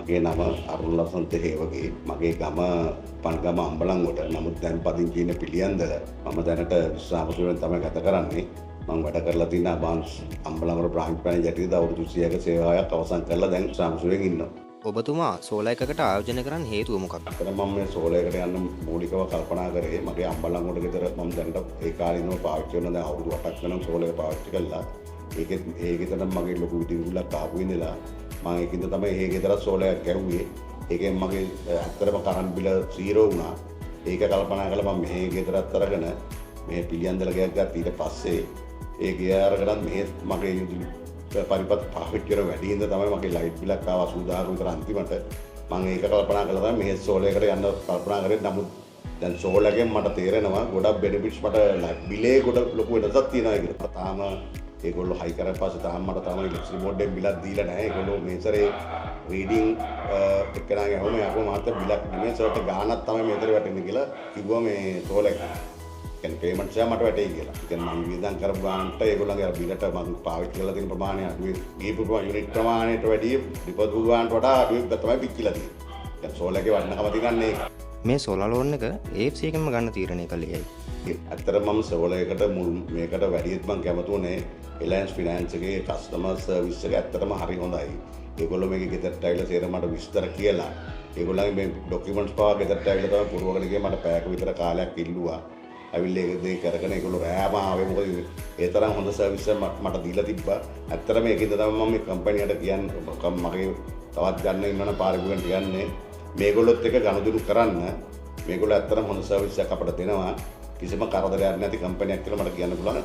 මගේ නම අරුණ ලසන්ත හේවගේ. මගේ ගම පන්ගම අම්බලන්ගොඩ. නමුත් දැන් පදිංචි ඉන්නේ පිළියන්දල. මම දැනට විශ්‍රාමසුරෙන් තමයි ගත කරන්නේ. මම වැඩ කරලා තියෙන අබාන්ස් අම්බලන්ගොඩ බ්‍රාන්ච් මැනේජර් යටියේදී අවුරුදු 100ක සේවාවක් අවසන් කරලා දැන් විශ්‍රාමසුරෙන් ඉන්නවා. ඔබතුමා සෝලා එකකට ආයෝජනය කරන්න හේතුව මොකක්ද? අතන මම මේ සෝලයකට යන්න මූලිකව කල්පනා කරේ මගේ අම්බලන්ගොඩ ගෙදර මම දැනට ඒ කාලේ පාවිච්චි කරන දැන් අවුරුදු 8ක් වෙනවා සෝලය පාවිච්චි කළා. ඒ ගෙදර මගේ ලොකු විදුලියක් ආපු ඉඳලා මම ඒකින්ද තමයි ඒ ගෙදර සෝලයක් ගැහුවේ. ඒකෙන් මගේ ඇත්තටම කරන්ට් බිල 0 වුණා. ඒක කල්පනා කළා මම මේ ගෙදරත් අරගෙන මේ පිළියන්දල ගයක් ගත්ත ඊට පස්සේ ඒ ගෙය අරගෙනත් මේ මගේ විදුලි පරිපත් පාවිච්චි කර වැඩි හින්දා තමයි මගේ ලයිට් බිලක් ආවා 80000 විතර අන්තිමට. මම ඒක කල්පනා කළා තමයි මේ සෝලයකට යන්න කල්පනා කරේ. නමුත් දැන් සෝල් එකෙන් මට තේරෙනවා ගොඩක් බෙනිෆිට්ස් මට බිලේ ගොඩ ලොකු වෙනසක් තියෙනවා කියලා. තාම ඒගොල්ලෝ හයි කරලා පස්සේ තාම මට තාම ඉලෙක්ට්‍රික් බෝඩ් එකෙන් බිලක් දීලා නැහැ. ඒගොල්ලෝ මේසරේ රීඩින් එක්කනාගේ හැම එකම මාත් බිලක් නෙමෙයි සර්ට් ගානක් තමයි මේතර වැටෙන්නේ කියලා කිව්වා මේ සෝල් එක. කියන්නේ පේමන්ට්ස් එක මට වැටෙයි කියලා. ඒ කියන්නේ මම වියදම් කරපු ගානට ඒගොල්ලන්ගේ අර බිලට මම පාවිච්චි කරලා තියෙන ප්‍රමාණය අඩුයි. ගිහපු යුනිට් ප්‍රමාණයට වැඩිය ඩිපොසිට් ගානට වඩා අඩුයි තමයි පිච්චිලා තියෙන්නේ. දැන් සෝල් එකේ වටිනකම තියන්නේ ඒක. මේ සෝලා ලෝන් එක AFC එකෙන්ම ගන්න තීරණය කළේ ඇයි? ඇත්තටම මම සෝල් එකකට මේකට වැඩියෙත් මම කැමති වුණේ Alliance Finance එකේ කස්ටමර් සර්විස් එක ඇත්තටම හරි හොඳයි. ඒගොල්ලෝ මේකේ ගෙදරට ඇවිල්ලා සේර මට විස්තර කියලා. ඒගොල්ලන්ගේ මේ ඩොකියුමන්ට්ස් පාවා ගෙදරට ඇවිල්ලා තමයි පුරවගෙන ගියේ. මට පැයක විතර කාලයක් ඉල්ලුවා. ඇවිල්ලා ඒක දෙය කරගෙන ඒගොල්ලෝ රෑම ආවේ. මොකද ඒ තරම් හොඳ සර්විස් එකක් මට දීලා තිබ්බා. ඇත්තටම ඒකින්ද තමයි මම මේ කම්පැනියට කියන්නේ මගේ තවත් ගන්න ඉන්නවනේ පාරිභෝගිකයන්ට කියන්නේ මේගොල්ලොත් එක ගනුදෙනු කරන්න. මේගොල්ලෝ ඇත්තටම හොඳ සර්විස් එකක් අපට දෙනවා. කිසිම කරදරයක් නැති කම්පැනියක් කියලා මට කියන්න පුළුවන්.